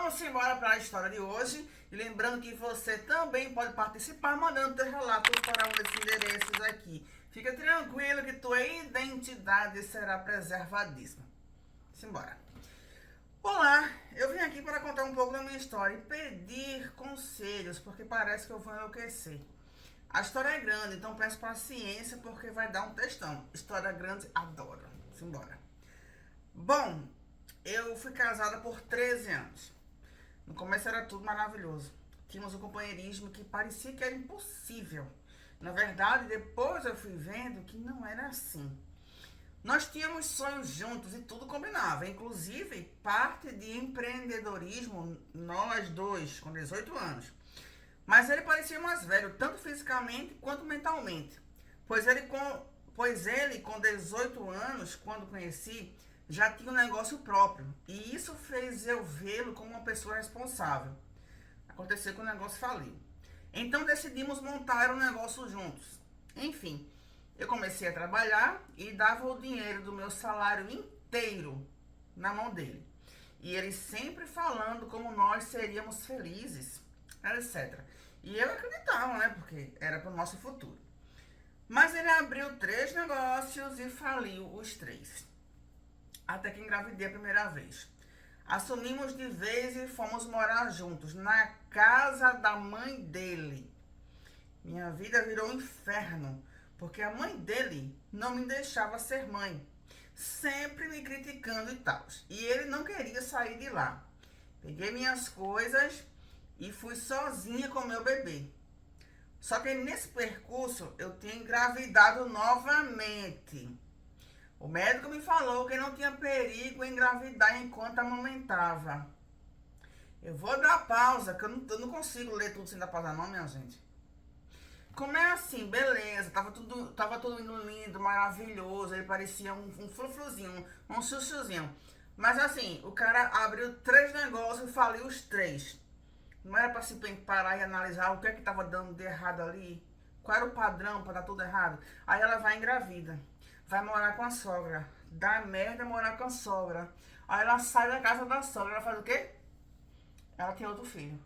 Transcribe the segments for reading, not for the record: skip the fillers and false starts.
Vamos embora para a história de hoje. E lembrando que você também pode participar mandando teu relato para um desses endereços aqui. Fica tranquilo que tua identidade será preservadíssima. Simbora. Olá, eu vim aqui para contar um pouco da minha história e pedir conselhos, porque parece que eu vou enlouquecer. A história é grande, então peço paciência porque vai dar um textão. História grande, adoro. Simbora. Bom, eu fui casada por 13 anos. No começo era tudo maravilhoso. Tínhamos um companheirismo que parecia que era impossível. Na verdade, depois eu fui vendo que não era assim. Nós tínhamos sonhos juntos e tudo combinava, inclusive parte de empreendedorismo, nós dois, com 18 anos. Mas ele parecia mais velho, tanto fisicamente quanto mentalmente. Pois ele com 18 anos, quando conheci, já tinha um negócio próprio. E isso fez eu vê-lo como uma pessoa responsável. Aconteceu que o negócio faliu. Então decidimos montar um negócio juntos. Enfim, eu comecei a trabalhar e dava o dinheiro do meu salário inteiro na mão dele. E ele sempre falando como nós seríamos felizes, etc. E eu acreditava, né? Porque era para o nosso futuro. Mas ele abriu 3 negócios e faliu os 3. Até que engravidei a primeira vez. Assumimos de vez e fomos morar juntos, na casa da mãe dele. Minha vida virou um inferno, porque a mãe dele não me deixava ser mãe, sempre me criticando e tal. E ele não queria sair de lá. Peguei minhas coisas e fui sozinha com meu bebê. Só que nesse percurso eu tinha engravidado novamente. O médico me falou que não tinha perigo em engravidar enquanto amamentava. Eu vou dar pausa, que eu não consigo ler tudo sem dar pausa não, minha gente. Como é assim, beleza, tava tudo indo lindo, maravilhoso, ele parecia um frufruzinho, um chuchuzinho. Mas assim, o cara abriu 3 negócios e faliu os 3. Não era pra se parar e analisar o que é que tava dando de errado ali? Qual era o padrão pra dar tudo errado? Aí ela vai engravida. Vai morar com a sogra. Dá merda morar com a sogra. Aí ela sai da casa da sogra. Ela faz o quê? Ela tem outro filho.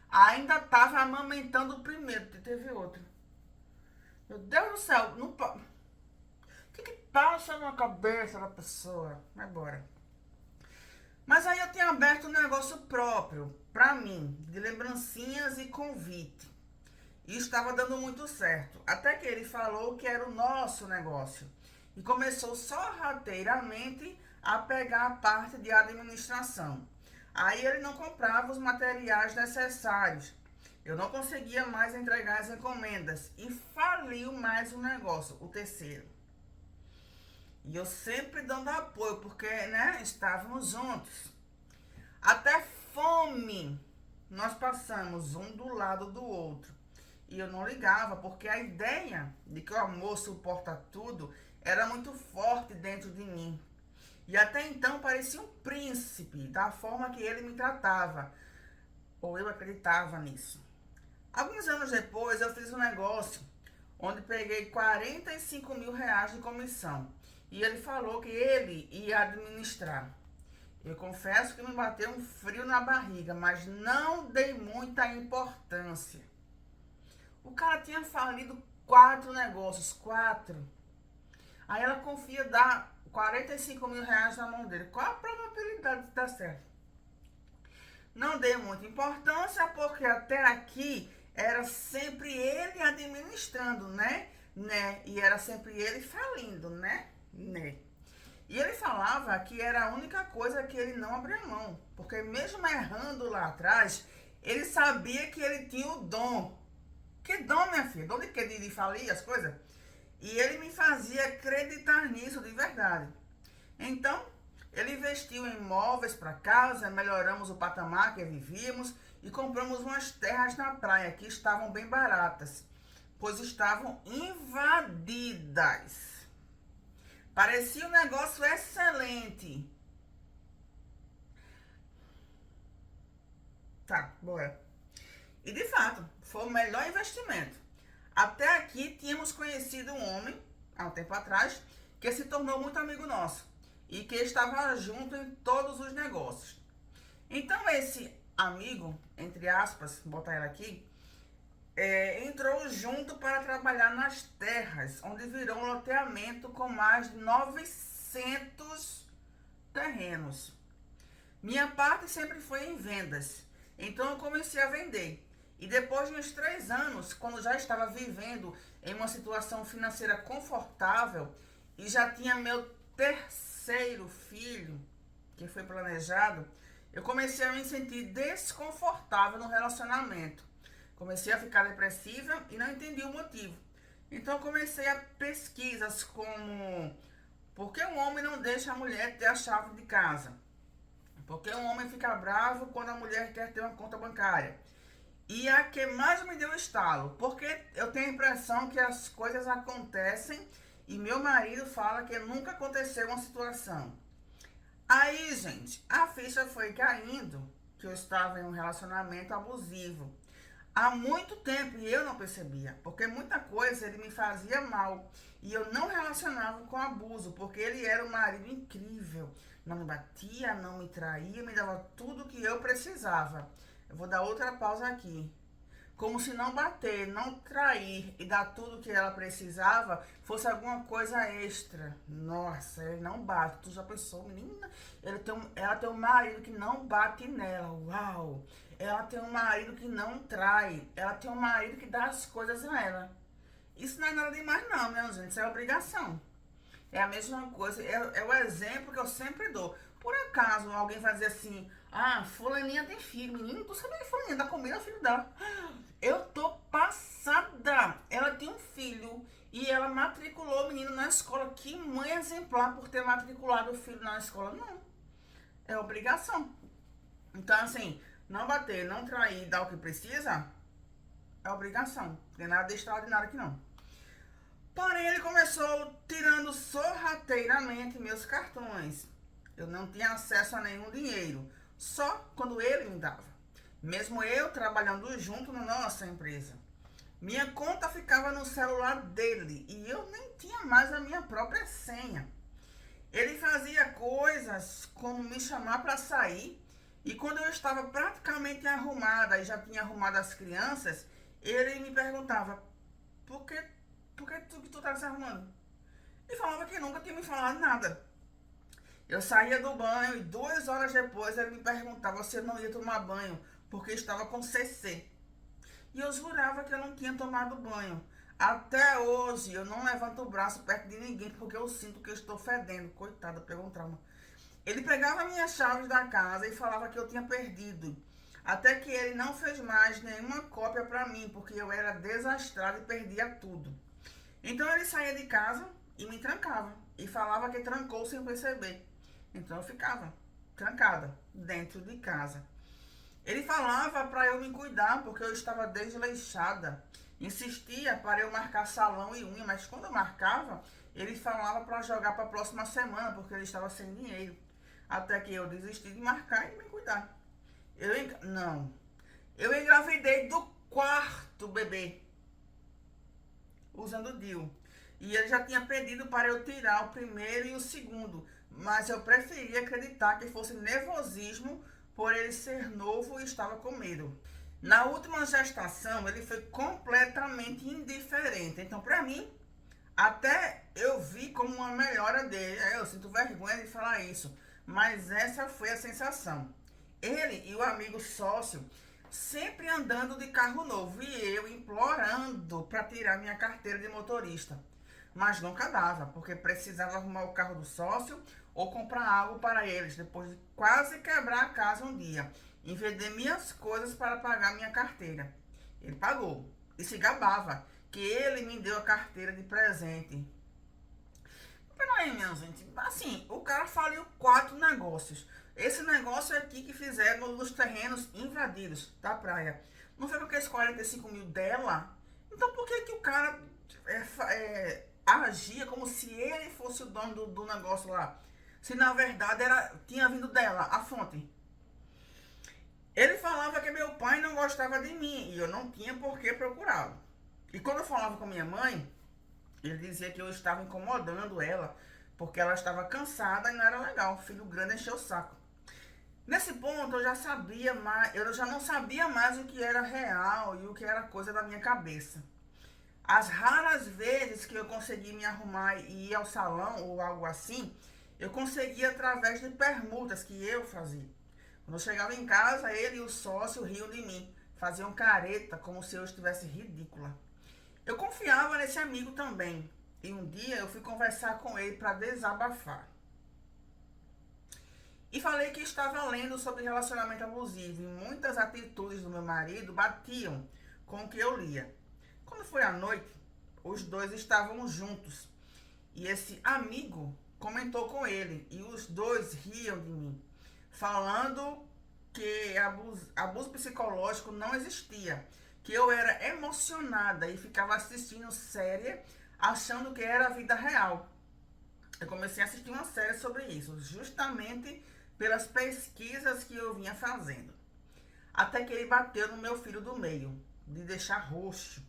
Ainda tava amamentando o primeiro. Teve outro. Meu Deus do céu. Não, o que passa na cabeça da pessoa? Vai embora. Mas aí eu tinha aberto um negócio próprio. Pra mim. De lembrancinhas e convite. E estava dando muito certo. Até que ele falou que era o nosso negócio. E começou sorrateiramente a pegar a parte de administração. Aí ele não comprava os materiais necessários. Eu não conseguia mais entregar as encomendas. E faliu mais um negócio, o terceiro. E eu sempre dando apoio, porque, né, estávamos juntos. Até fome nós passamos um do lado do outro. E eu não ligava, porque a ideia de que o amor suporta tudo era muito forte dentro de mim. E até então parecia um príncipe, da forma que ele me tratava. Ou eu acreditava nisso. Alguns anos depois eu fiz um negócio onde peguei 45 mil reais de comissão. E ele falou que ele ia administrar. Eu confesso que me bateu um frio na barriga, mas não dei muita importância. O cara tinha falido 4 negócios, 4. Aí ela confia dar 45 mil reais na mão dele. Qual a probabilidade de dar certo? Não dei muita importância, porque até aqui era sempre ele administrando, né? E era sempre ele falindo, né? E ele falava que era a única coisa que ele não abria mão. Porque mesmo errando lá atrás, ele sabia que ele tinha o dom. Que dom, minha filha? Dom de quê? De falir as coisas? E ele me fazia acreditar nisso de verdade. Então, ele investiu em imóveis para casa, melhoramos o patamar que vivíamos e compramos umas terras na praia que estavam bem baratas, pois estavam invadidas. Parecia um negócio excelente. Tá, bora. E de fato, foi o melhor investimento. Até aqui tínhamos conhecido um homem, há um tempo atrás, que se tornou muito amigo nosso e que estava junto em todos os negócios. Então esse amigo, entre aspas, botar ela aqui, entrou junto para trabalhar nas terras, onde virou um loteamento com mais de 900 terrenos. Minha parte sempre foi em vendas, então eu comecei a vender. E depois de uns 3 anos, quando já estava vivendo em uma situação financeira confortável e já tinha meu terceiro filho, que foi planejado, eu comecei a me sentir desconfortável no relacionamento. Comecei a ficar depressiva e não entendi o motivo. Então comecei a pesquisas como: por que um homem não deixa a mulher ter a chave de casa? Por que um homem fica bravo quando a mulher quer ter uma conta bancária? E a que mais me deu estalo, porque eu tenho a impressão que as coisas acontecem e meu marido fala que nunca aconteceu uma situação. Aí, gente, a ficha foi caindo que eu estava em um relacionamento abusivo há muito tempo e eu não percebia, porque muita coisa ele me fazia mal e eu não relacionava com abuso, porque ele era um marido incrível, não me batia, não me traía, me dava tudo que eu precisava. Eu vou dar outra pausa aqui. Como se não bater, não trair e dar tudo que ela precisava fosse alguma coisa extra. Nossa, ele não bate. Tu já pensou, menina? Ela tem um marido que não bate nela. Uau! Ela tem um marido que não trai. Ela tem um marido que dá as coisas a ela. Isso não é nada demais não, minha gente. Isso é obrigação. É a mesma coisa, é o exemplo que eu sempre dou. Por acaso alguém vai dizer assim: ah, fulaninha tem filho. Menino, tu sabia que fulaninha dá comida ao filho dela? Eu tô passada. Ela tem um filho e ela matriculou o menino na escola. Que mãe exemplar por ter matriculado o filho na escola. Não, é obrigação. Então assim, não bater, não trair, dar o que precisa, é obrigação. Não tem nada de extraordinário aqui não. Porém, ele começou tirando sorrateiramente meus cartões. Eu não tinha acesso a nenhum dinheiro, só quando ele me dava. Mesmo eu trabalhando junto na nossa empresa. Minha conta ficava no celular dele e eu nem tinha mais a minha própria senha. Ele fazia coisas como me chamar para sair e quando eu estava praticamente arrumada e já tinha arrumado as crianças, ele me perguntava: por que tu tá se arrumando? E falava que nunca tinha me falado nada. Eu saía do banho e 2 horas depois ele me perguntava se eu não ia tomar banho, porque estava com CC. E eu jurava que eu não tinha tomado banho. Até hoje eu não levanto o braço perto de ninguém, porque eu sinto que eu estou fedendo. Coitada, pegou um trauma. Ele pegava minhas chaves da casa e falava que eu tinha perdido. Até que ele não fez mais nenhuma cópia para mim, porque eu era desastrada e perdia tudo. Então ele saía de casa e me trancava. E falava que trancou sem perceber. Então eu ficava trancada dentro de casa. Ele falava para eu me cuidar porque eu estava desleixada. Insistia para eu marcar salão e unha, mas quando eu marcava, ele falava para jogar para a próxima semana porque ele estava sem dinheiro. Até que eu desisti de marcar e me cuidar. Não. Eu engravidei do quarto bebê usando o DIU. E ele já tinha pedido para eu tirar o primeiro e o segundo, mas eu preferia acreditar que fosse nervosismo por ele ser novo e estava com medo. Na última gestação, ele foi completamente indiferente. Então, para mim, até eu vi como uma melhora dele. Eu sinto vergonha de falar isso, mas essa foi a sensação. Ele e o amigo sócio sempre andando de carro novo e eu implorando para tirar minha carteira de motorista. Mas nunca dava, porque precisava arrumar o carro do sócio ou comprar algo para eles, depois de quase quebrar a casa um dia e vender minhas coisas para pagar minha carteira. Ele pagou e se gabava que ele me deu a carteira de presente. Peraí, minha gente, assim, o cara faliu 4 negócios. Esse negócio aqui que fizeram nos terrenos invadidos da praia. Não foi com aqueles 45 mil dela? Então por que o cara agia como se ele fosse o dono do negócio lá? Se na verdade tinha vindo dela, a fonte. Ele falava que meu pai não gostava de mim e eu não tinha por que procurá-lo. E quando eu falava com minha mãe, ele dizia que eu estava incomodando ela, porque ela estava cansada e não era legal. O filho grande encheu o saco. Nesse ponto eu já sabia mais, eu já não sabia mais o que era real e o que era coisa da minha cabeça. As raras vezes que eu consegui me arrumar e ir ao salão ou algo assim, eu conseguia através de permutas que eu fazia. Quando eu chegava em casa, ele e o sócio riam de mim, faziam careta como se eu estivesse ridícula. Eu confiava nesse amigo também, e um dia eu fui conversar com ele para desabafar. E falei que estava lendo sobre relacionamento abusivo e muitas atitudes do meu marido batiam com o que eu lia. Quando foi à noite, os dois estavam juntos e esse amigo comentou com ele e os dois riam de mim, falando que abuso psicológico não existia, que eu era emocionada e ficava assistindo série achando que era a vida real. Eu comecei a assistir uma série sobre isso, justamente pelas pesquisas que eu vinha fazendo. Até que ele bateu no meu filho do meio, de deixar roxo.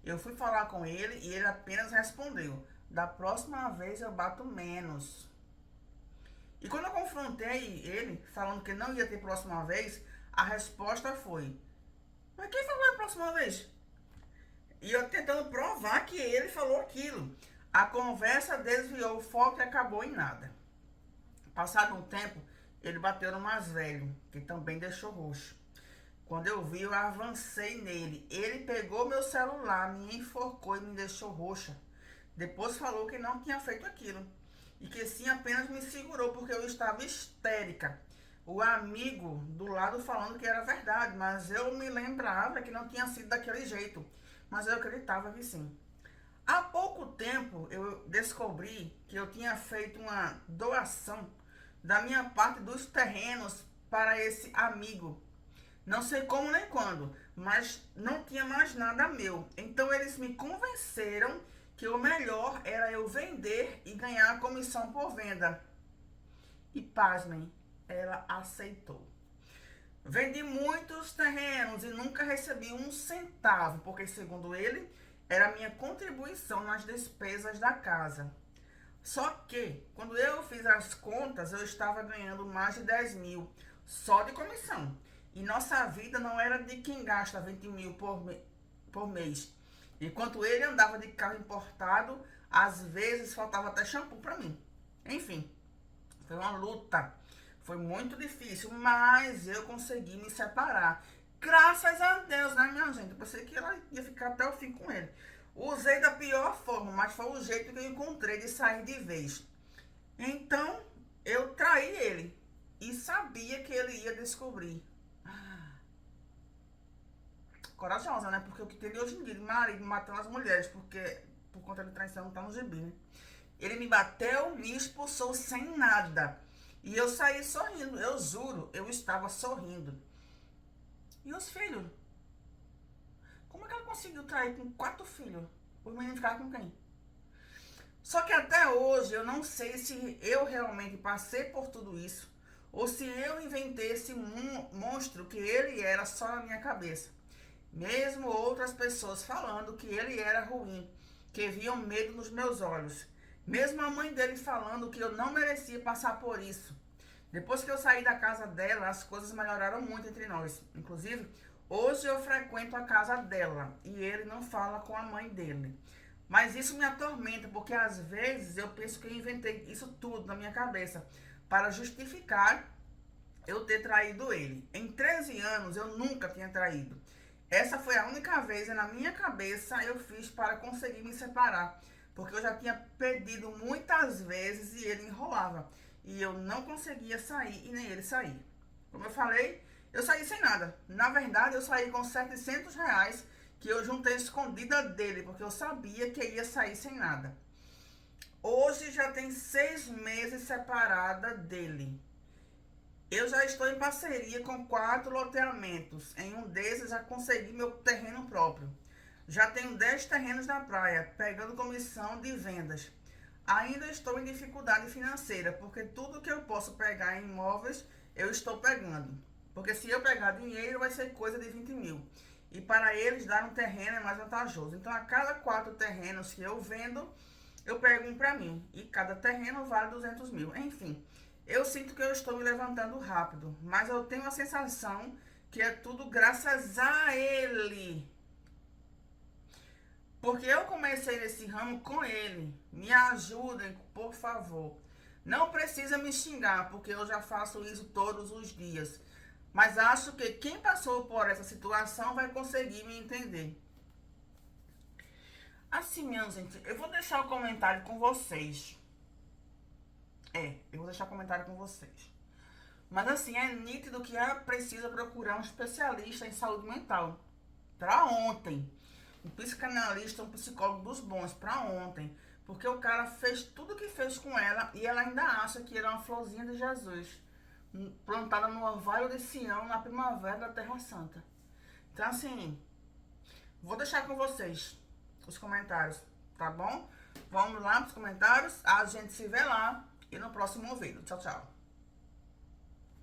Eu fui falar com ele e ele apenas respondeu: da próxima vez eu bato menos. E quando eu confrontei ele, falando que não ia ter próxima vez, a resposta foi: mas quem falou a próxima vez? E eu tentando provar que ele falou aquilo. A conversa desviou o foco e acabou em nada. Passado um tempo, ele bateu no mais velho, que também deixou roxo. Quando eu vi, eu avancei nele. Ele pegou meu celular, me enforcou e me deixou roxa. Depois falou que não tinha feito aquilo. E que sim, apenas me segurou porque eu estava histérica. O amigo do lado falando que era verdade, mas eu me lembrava que não tinha sido daquele jeito. Mas eu acreditava que sim. Há pouco tempo eu descobri que eu tinha feito uma doação da minha parte dos terrenos para esse amigo. Não sei como nem quando, mas não tinha mais nada meu. Então eles me convenceram que o melhor era eu vender e ganhar a comissão por venda. E pasmem, ela aceitou. Vendi muitos terrenos e nunca recebi um centavo, porque segundo ele, era a minha contribuição nas despesas da casa. Só que, quando eu fiz as contas, eu estava ganhando mais de 10 mil só de comissão. E nossa vida não era de quem gasta 20 mil por mês. Enquanto ele andava de carro importado, às vezes faltava até shampoo para mim. Enfim, foi uma luta. Foi muito difícil, mas eu consegui me separar. Graças a Deus, né, minha gente? Eu pensei que ela ia ficar até o fim com ele. Usei da pior forma, mas foi o jeito que eu encontrei de sair de vez. Então, eu traí ele. E sabia que ele ia descobrir. Corajosa, né? Porque o que tem hoje em dia de marido matando as mulheres, porque por conta de traição não tá no gibi, né? Ele me bateu, me expulsou sem nada. E eu saí sorrindo, eu juro, eu estava sorrindo. E os filhos? Como é que ela conseguiu trair com 4 filhos? Os meninos ficaram com quem? Só que até hoje eu não sei se eu realmente passei por tudo isso ou se eu inventei esse monstro que ele era só na minha cabeça. Mesmo outras pessoas falando que ele era ruim, que viam medo nos meus olhos. Mesmo a mãe dele falando que eu não merecia passar por isso. Depois que eu saí da casa dela, as coisas melhoraram muito entre nós. Inclusive, hoje eu frequento a casa dela e ele não fala com a mãe dele. Mas isso me atormenta, porque às vezes eu penso que eu inventei isso tudo na minha cabeça para justificar eu ter traído ele. Em 13 anos eu nunca tinha traído. Essa foi a única vez e na minha cabeça eu fiz para conseguir me separar. Porque eu já tinha pedido muitas vezes e ele enrolava. E eu não conseguia sair e nem ele sair. Como eu falei, eu saí sem nada. Na verdade, eu saí com R$ 700 que eu juntei escondida dele, porque eu sabia que ia sair sem nada. Hoje já tem 6 meses separada dele. Eu já estou em parceria com 4 loteamentos. Em um desses já consegui meu terreno próprio. Já tenho 10 terrenos na praia, pegando comissão de vendas. Ainda estou em dificuldade financeira, porque tudo que eu posso pegar em imóveis, eu estou pegando. Porque se eu pegar dinheiro, vai ser coisa de 20 mil. E para eles, dar um terreno é mais vantajoso. Então, a cada 4 terrenos que eu vendo, eu pego um para mim. E cada terreno vale 200 mil. Enfim, Eu sinto que eu estou me levantando rápido, mas eu tenho a sensação que é tudo graças a ele. Porque eu comecei nesse ramo com ele. Me ajudem, por favor. Não precisa me xingar, porque eu já faço isso todos os dias. Mas acho que quem passou por essa situação vai conseguir me entender. Assim, minha gente, eu vou deixar o comentário com vocês. Eu vou deixar o comentário com vocês. Mas assim, é nítido que é preciso procurar um especialista em saúde mental. Pra ontem. Um psicanalista, um psicólogo dos bons, pra ontem. Porque o cara fez tudo o que fez com ela e ela ainda acha que ele é uma florzinha de Jesus. Plantada no orvalho de Sião, na primavera da Terra Santa. Então assim, vou deixar com vocês os comentários, tá bom? Vamos lá pros comentários. A gente se vê lá e no próximo vídeo. Tchau, tchau.